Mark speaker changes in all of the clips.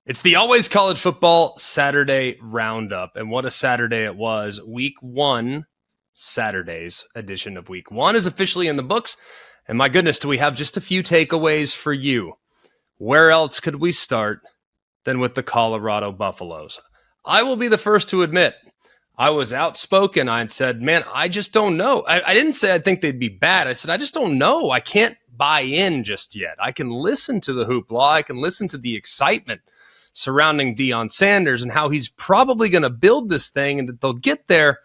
Speaker 1: It's the Always College Football Saturday Roundup, and what a Saturday it was. Week 1, Saturday's edition of Week 1 is officially in the books, and my goodness, do we have just a few takeaways for you. Where else could we start than with the Colorado Buffaloes? I will be the first to admit, I was outspoken. I said, man, I just don't know. I didn't say I think they'd be bad. I said, I just don't know. I can't buy in just yet. I can listen to the hoopla. I can listen to the excitement surrounding Deion Sanders and how he's probably going to build this thing and that they'll get there.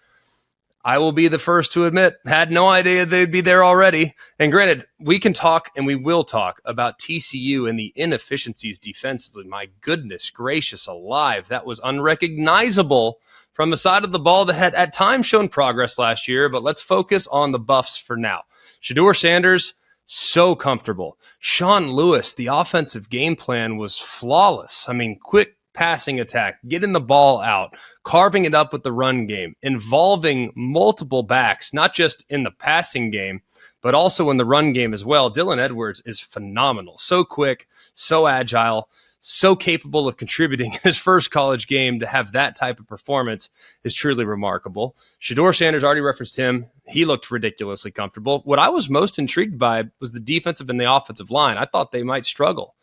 Speaker 1: I will be the first to admit, had no idea they'd be there already. And granted, we can talk and we will talk about TCU and the inefficiencies defensively. My goodness gracious alive, that was unrecognizable from the side of the ball that had at times shown progress last year. But let's focus on the Buffs for now. Deion Sanders, so comfortable. Sean Lewis, the offensive game plan was flawless. I mean, quick passing attack, getting the ball out, carving it up with the run game, involving multiple backs, not just in the passing game, but also in the run game as well. Dylan Edwards is phenomenal. So quick, so agile, so capable of contributing in his first college game. To have that type of performance is truly remarkable. Deion Sanders, already referenced him. He looked ridiculously comfortable. What I was most intrigued by was the defensive and the offensive line. I thought they might struggle.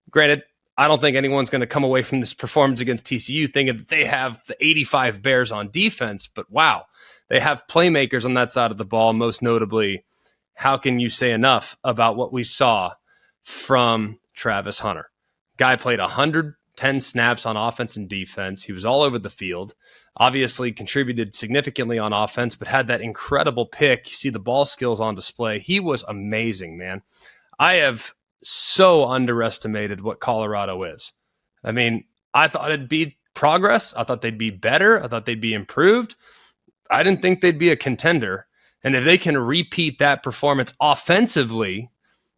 Speaker 1: Granted, I don't think anyone's going to come away from this performance against TCU thinking that they have the 85 Bears on defense, but wow, they have playmakers on that side of the ball. Most notably, how can you say enough about what we saw from Travis Hunter? Guy played 110 snaps on offense and defense. He was all over the field. Obviously contributed significantly on offense, but had that incredible pick. You see the ball skills on display. He was amazing, man. I have so underestimated what Colorado is. I mean, I thought it'd be progress. I thought they'd be better. I thought they'd be improved. I didn't think they'd be a contender. And if they can repeat that performance offensively,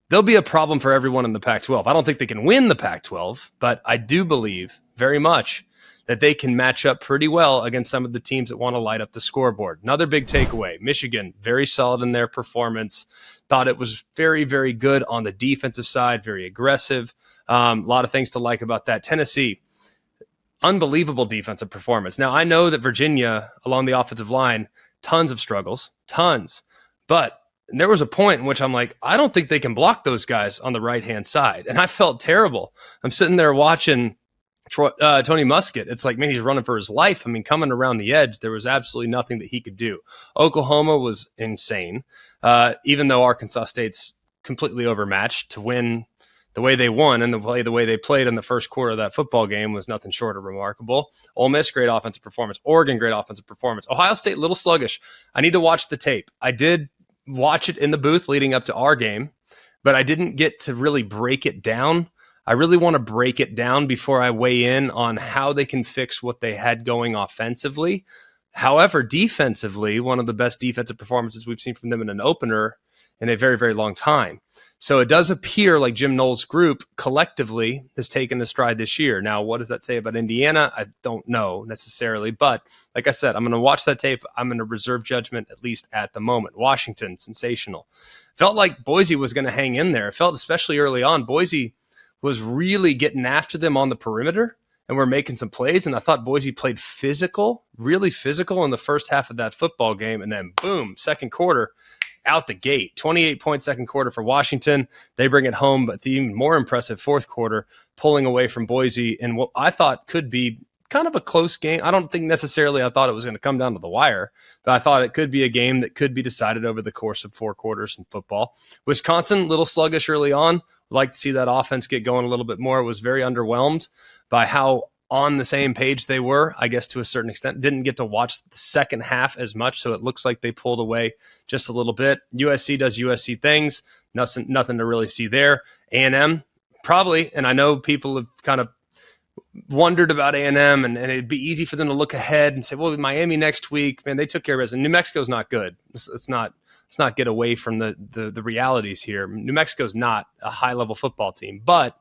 Speaker 1: they'll be a problem for everyone in the Pac-12. I don't think they can win the Pac-12, but I do believe very much that they can match up pretty well against some of the teams that want to light up the scoreboard. Another big takeaway, Michigan, very solid in their performance. Thought it was very, very good on the defensive side, very aggressive. A lot of things to like about that. Tennessee, unbelievable defensive performance. Now, I know that Virginia, along the offensive line, tons of struggles, tons. But there was a point in which I'm like, I don't think they can block those guys on the right-hand side. And I felt terrible. I'm sitting there watching Tony Muskett. It's like, man, he's running for his life. I mean, coming around the edge, there was absolutely nothing that he could do. Oklahoma was insane, even though Arkansas State's completely overmatched. To win the way they won and the way they played in the first quarter of that football game was nothing short of remarkable. Ole Miss, great offensive performance. Oregon, great offensive performance. Ohio State, a little sluggish. I need to watch the tape. I did watch it in the booth leading up to our game, but I didn't get to really break it down. I really want to break it down before I weigh in on how they can fix what they had going offensively. However, defensively, one of the best defensive performances we've seen from them in an opener in a very, very long time. So it does appear like Jim Knowles' group collectively has taken a stride this year. Now, what does that say about Indiana? I don't know necessarily, but like I said, I'm going to watch that tape. I'm going to reserve judgment, at least at the moment. Washington, sensational. Felt like Boise was going to hang in there. It felt, especially early on, Boise was really getting after them on the perimeter and we're making some plays. And I thought Boise played physical, really physical in the first half of that football game. And then boom, second quarter, out the gate. 28-point second quarter for Washington. They bring it home, but the even more impressive fourth quarter, pulling away from Boise in what I thought could be kind of a close game. I don't think necessarily I thought it was going to come down to the wire, but I thought it could be a game that could be decided over the course of 4 quarters in football. Wisconsin, a little sluggish early on. Like to see that offense get going a little bit more. Was very underwhelmed by how on the same page they were, I guess, to a certain extent. Didn't get to watch the second half as much, so it looks like they pulled away just a little bit. USC does USC things. Nothing to really see there. A&M, probably, and I know people have kind of wondered about A&M, and it'd be easy for them to look ahead and say, well, Miami next week, man, they took care of us. And New Mexico's not good. Let's not get away from the realities here. New Mexico's not a high-level football team, but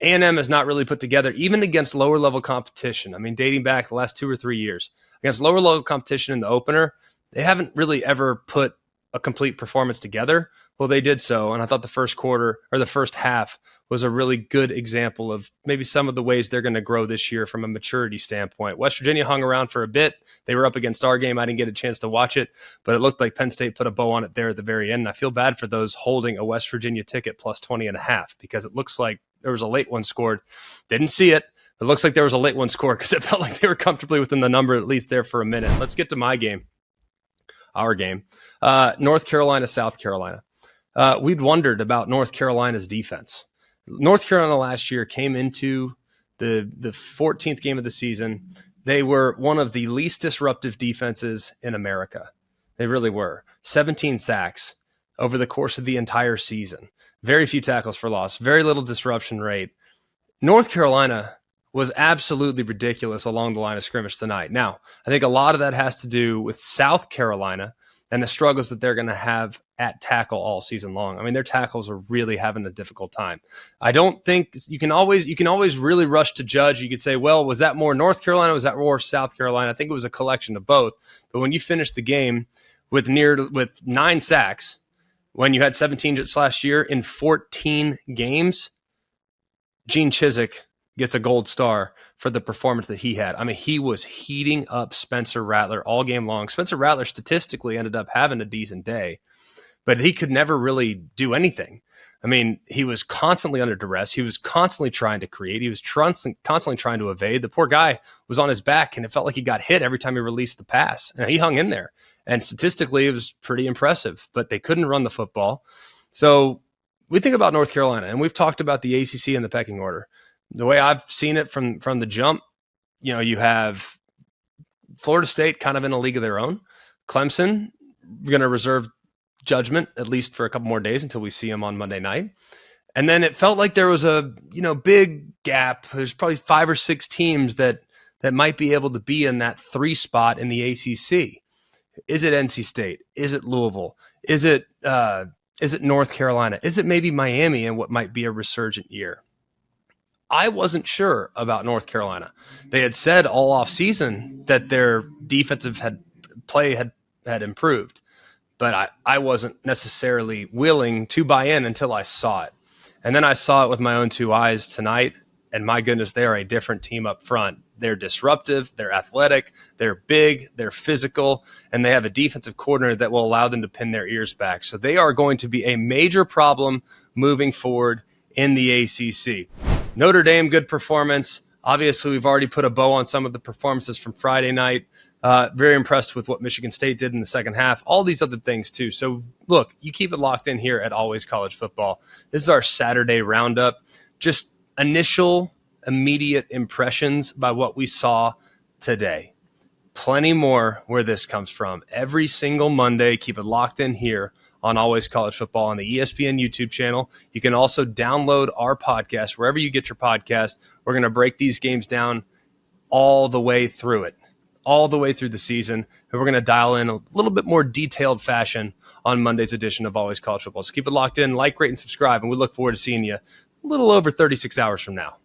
Speaker 1: A&M has not really put together, even against lower-level competition. I mean, dating back the last 2 or 3 years, against lower-level competition in the opener, they haven't really ever put a complete performance together. Well, they did so. And I thought the first quarter or the first half was a really good example of maybe some of the ways they're going to grow this year from a maturity standpoint. West Virginia hung around for a bit. They were up against our game. I didn't get a chance to watch it, but it looked like Penn State put a bow on it there at the very end. And I feel bad for those holding a West Virginia ticket plus 20.5 because it looks like there was a late one scored. Didn't see it. It looks like there was a late one scored because it felt like they were comfortably within the number at least there for a minute. Let's get to my game, our game. North Carolina, South Carolina. We'd wondered about North Carolina's defense. North Carolina last year came into the 14th game of the season. They were one of the least disruptive defenses in America. They really were. 17 sacks over the course of the entire season. Very few tackles for loss. Very little disruption rate. North Carolina was absolutely ridiculous along the line of scrimmage tonight. Now, I think a lot of that has to do with South Carolina and the struggles that they're going to have at tackle all season long. I mean, their tackles are really having a difficult time. I don't think you can always really rush to judge. You could say, well, was that more North Carolina? Was that more South Carolina? I think it was a collection of both. But when you finish the game with 9 sacks, when you had 17 just last year in 14 games, Gene Chizik gets a gold star for the performance that he had. I mean, he was heating up Spencer Rattler all game long. Spencer Rattler statistically ended up having a decent day, but he could never really do anything. I mean, he was constantly under duress. He was constantly trying to create. He was constantly trying to evade. The poor guy was on his back, and it felt like he got hit every time he released the pass. And he hung in there. And statistically, it was pretty impressive, but they couldn't run the football. So we think about North Carolina, and we've talked about the ACC and the pecking order. The way I've seen it from the jump, you have Florida State kind of in a league of their own. Clemson, we're going to reserve judgment at least for a couple more days until we see them on Monday night. And then it felt like there was a big gap. There's probably 5 or 6 teams that might be able to be in that 3 spot in the ACC. Is it NC State? Is it Louisville? Is it North Carolina? Is it maybe Miami in what might be a resurgent year? I wasn't sure about North Carolina. They had said all off season that their defensive play had improved, but I wasn't necessarily willing to buy in until I saw it. And then I saw it with my own 2 eyes tonight, and my goodness, they're a different team up front. They're disruptive, they're athletic, they're big, they're physical, and they have a defensive coordinator that will allow them to pin their ears back. So they are going to be a major problem moving forward in the ACC. Notre Dame, good performance. Obviously, we've already put a bow on some of the performances from Friday night. Very impressed with what Michigan State did in the second half. All these other things, too. So, look, you keep it locked in here at Always College Football. This is our Saturday roundup. Just initial, immediate impressions by what we saw today. Plenty more where this comes from. Every single Monday, keep it locked in here on Always College Football on the ESPN YouTube channel. You can also download our podcast wherever you get your podcast. We're going to break these games down all the way through it, all the way through the season. And we're going to dial in a little bit more detailed fashion on Monday's edition of Always College Football. So keep it locked in, like, rate, and subscribe. And we look forward to seeing you a little over 36 hours from now.